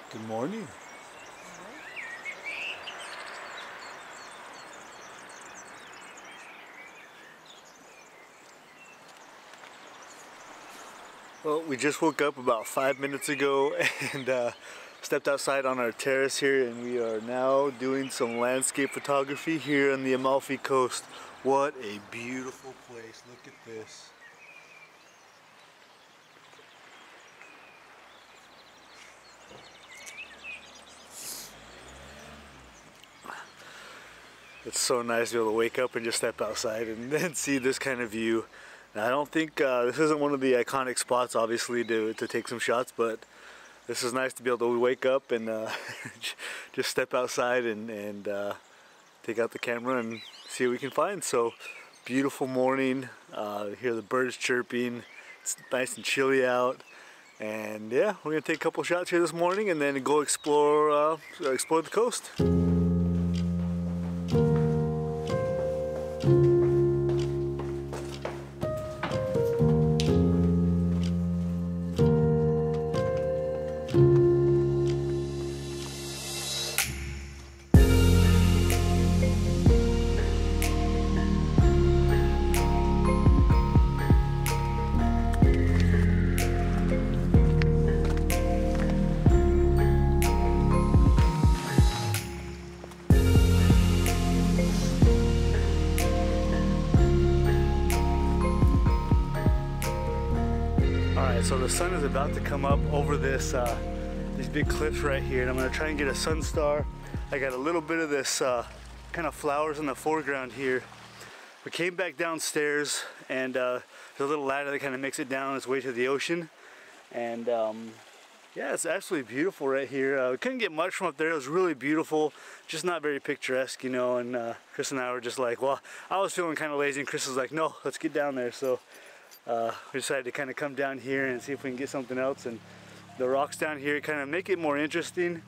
Good morning. Well, we just woke up about 5 minutes ago and stepped outside on our terrace here, and we are now doing some landscape photography here on the Amalfi Coast. What a beautiful place. Look at this. It's so nice to be able to wake up and just step outside and then see this kind of view. Now, I don't think this isn't one of the iconic spots, obviously, to take some shots, but this is nice to be able to wake up and just step outside and take out the camera and see what we can find. So, beautiful morning. Hear the birds chirping. It's nice and chilly out. And yeah, we're gonna take a couple shots here this morning and then go explore the coast. So the sun is about to come up over this these big cliffs right here, and I'm gonna try and get a sun star. I got a little bit of this kind of flowers in the foreground here. We came back downstairs, and there's a little ladder that kind of makes it down its way to the ocean, and yeah, it's absolutely beautiful right here. We couldn't get much from up there. It was really beautiful, just not very picturesque, you know. And Chris and I were just like, well, I was feeling kind of lazy, and Chris was like, no, let's get down there. So we decided to kind of come down here and see if we can get something else. And the rocks down here kind of make it more interesting,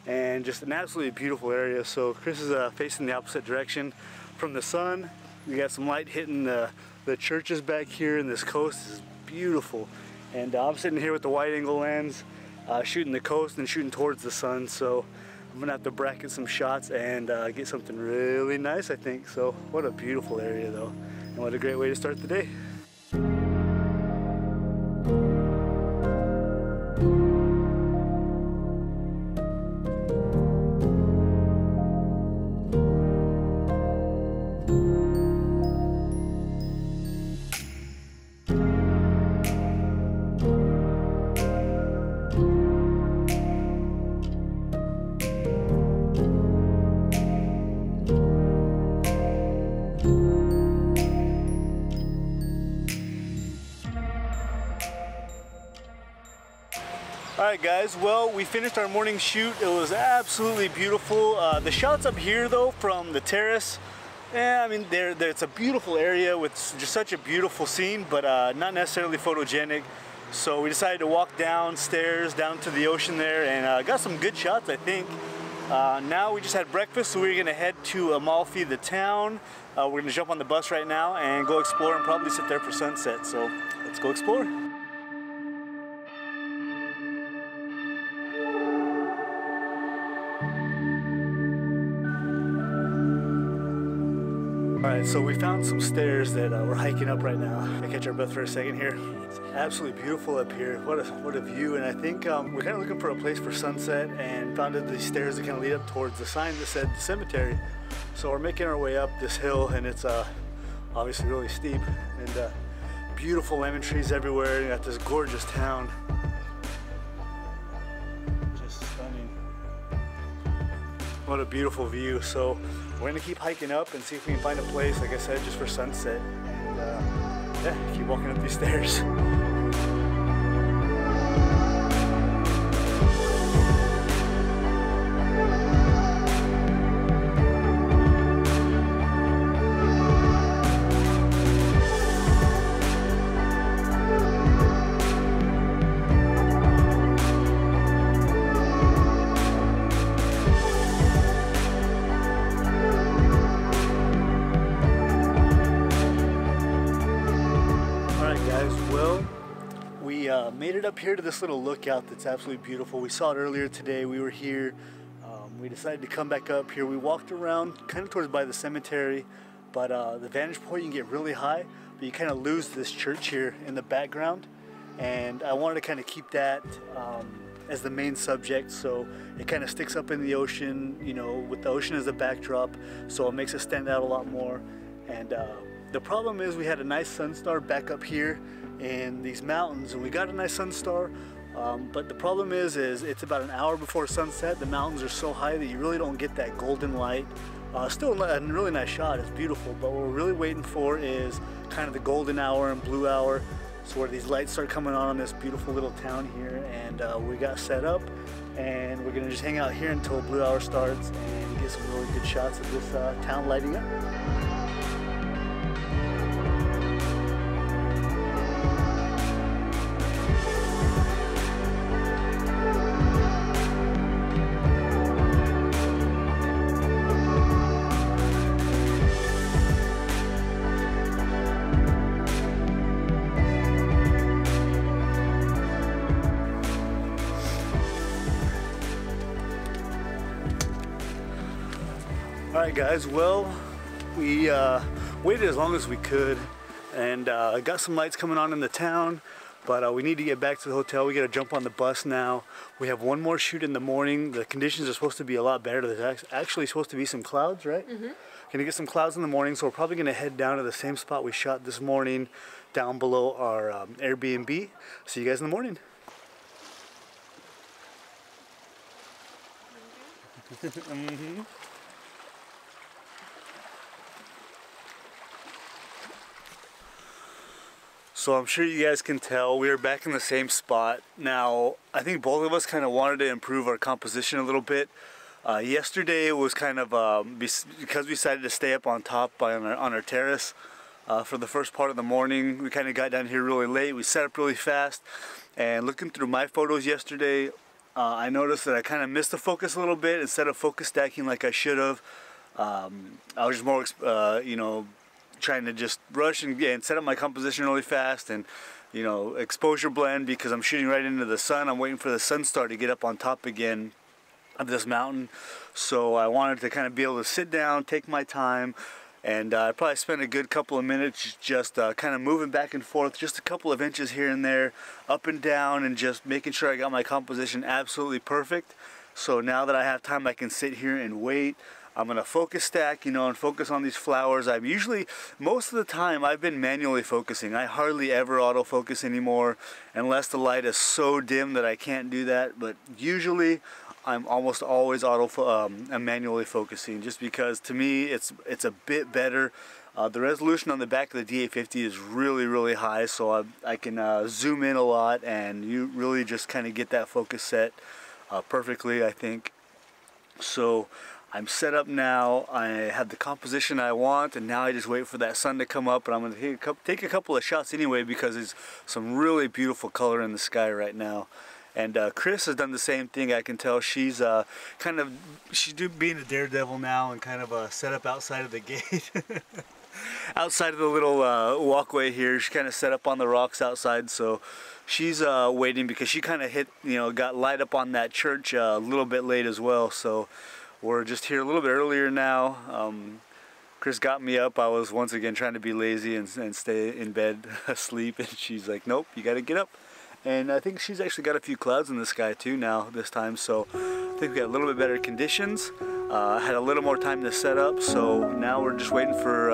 and just an absolutely beautiful area. So Chris is facing the opposite direction from the sun. We got some light hitting the churches back here, and this coast is beautiful. And I'm sitting here with the wide angle lens, shooting the coast and shooting towards the sun. So I'm gonna have to bracket some shots and get something really nice, I think. So what a beautiful area though, and what a great way to start the day. Alright guys, well, we finished our morning shoot. It was absolutely beautiful. The shots up here though from the terrace, I mean, it's a beautiful area with just such a beautiful scene, but not necessarily photogenic. So we decided to walk downstairs down to the ocean there, and got some good shots, I think. Now we just had breakfast, so we're gonna head to Amalfi, the town. We're gonna jump on the bus right now and go explore and probably sit there for sunset. So let's go explore. Alright, so we found some stairs that we're hiking up right now. I catch our breath for a second here. It's absolutely beautiful up here. What a view. And I think we're kind of looking for a place for sunset, and found these stairs that kind of lead up towards the sign that said the cemetery. So we're making our way up this hill, and it's obviously really steep, and beautiful lemon trees everywhere. You got this gorgeous town. Just stunning. What a beautiful view. So we're gonna keep hiking up and see if we can find a place, like I said, just for sunset. And yeah, keep walking up these stairs. Well, made it up here to this little lookout that's absolutely beautiful. We saw it earlier today. We were here. We decided to come back up here. We walked around kind of towards by the cemetery, but the vantage point, you can get really high, but you kind of lose this church here in the background. And I wanted to kind of keep that as the main subject, so it kind of sticks up in the ocean, you know, with the ocean as a backdrop, so it makes it stand out a lot more. And the problem is we had a nice sun star back up here in these mountains, and we got a nice sun star, but the problem is it's about an hour before sunset. The mountains are so high that you really don't get that golden light. Still a really nice shot, it's beautiful, but what we're really waiting for is kind of the golden hour and blue hour, so where these lights start coming on this beautiful little town here. And we got set up, and we're gonna just hang out here until blue hour starts and get some really good shots of this town lighting up. Alright guys, well, we waited as long as we could, and got some lights coming on in the town, but we need to get back to the hotel. We got to jump on the bus now. We have one more shoot in the morning. The conditions are supposed to be a lot better. There's actually supposed to be some clouds, right? Mm-hmm. Gonna get some clouds in the morning, so we're probably gonna head down to the same spot we shot this morning, down below our Airbnb. See you guys in the morning. Mm-hmm. So I'm sure you guys can tell we are back in the same spot. Now, I think both of us kind of wanted to improve our composition a little bit. Yesterday it was kind of, because we decided to stay up on top on our terrace for the first part of the morning. We kind of got down here really late. We set up really fast, and looking through my photos yesterday, I noticed that I kind of missed the focus a little bit. Instead of focus stacking like I should have, I was just more, you know, trying to just rush and set up my composition really fast, and you know, exposure blend, because I'm shooting right into the sun. I'm waiting for the sun star to get up on top again of this mountain, so I wanted to kind of be able to sit down, take my time, and I probably spent a good couple of minutes just kind of moving back and forth, just a couple of inches here and there, up and down, and just making sure I got my composition absolutely perfect. So now that I have time, I can sit here and wait. I'm gonna focus stack, you know, and focus on these flowers. I'm usually, most of the time, I've been manually focusing. I hardly ever autofocus anymore, unless the light is so dim that I can't do that. But usually, I'm almost always I'm manually focusing, just because to me, it's a bit better. The resolution on the back of the D850 is really, really high, so I can zoom in a lot, and you really just kind of get that focus set perfectly, I think. So I'm set up now. I have the composition I want, and now I just wait for that sun to come up, and I'm going to take a couple of shots anyway, because there's some really beautiful color in the sky right now. And Chris has done the same thing. I can tell she's being a daredevil now, and kind of set up outside of the gate. Outside of the little walkway here. She kind of set up on the rocks outside, so she's waiting, because she kind of got light up on that church a little bit late as well. So we're just here a little bit earlier now. Chris got me up. I was once again trying to be lazy and stay in bed asleep, and she's like, nope, you got to get up. And I think she's actually got a few clouds in the sky too now this time, so I think we got a little bit better conditions. Had a little more time to set up, so now we're just waiting for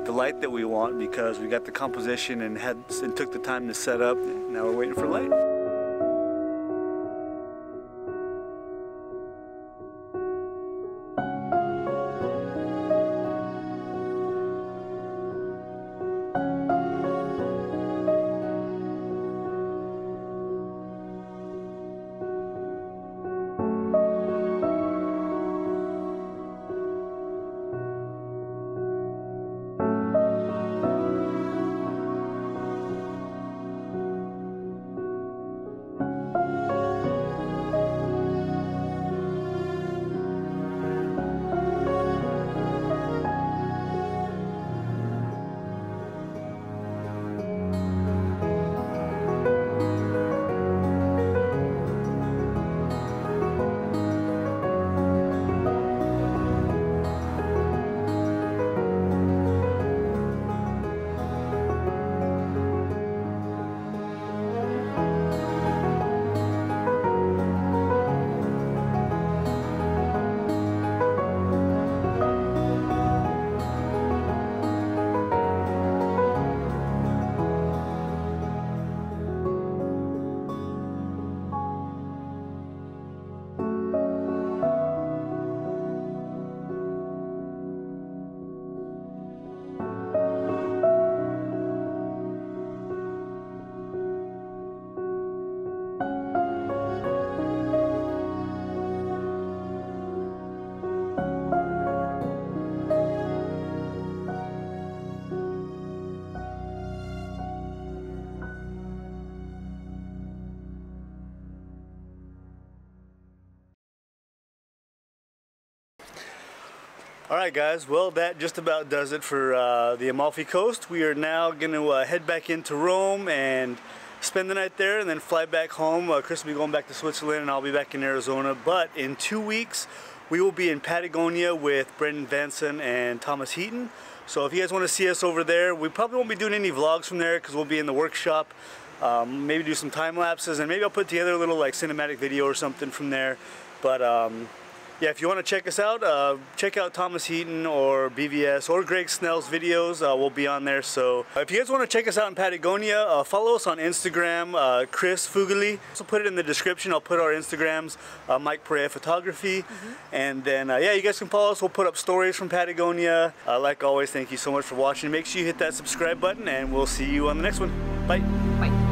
the light that we want, because we got the composition and took the time to set up. Now we're waiting for light. Alright guys, well that just about does it for the Amalfi Coast. We are now going to head back into Rome and spend the night there and then fly back home. Chris will be going back to Switzerland and I'll be back in Arizona. But in 2 weeks we will be in Patagonia with Brendan Vanson and Thomas Heaton. So if you guys want to see us over there, we probably won't be doing any vlogs from there because we'll be in the workshop. Maybe do some time lapses and maybe I'll put together a little like cinematic video or something from there. But yeah, if you want to check us out, check out Thomas Heaton or BVS or Greg Snell's videos. We'll be on there. So if you guys want to check us out in Patagonia, follow us on Instagram, Chris Fugoli. Also put it in the description. I'll put our Instagrams, Mike Perea Photography. And then, yeah, you guys can follow us. We'll put up stories from Patagonia. Like always, thank you so much for watching. Make sure you hit that subscribe button and we'll see you on the next one. Bye. Bye.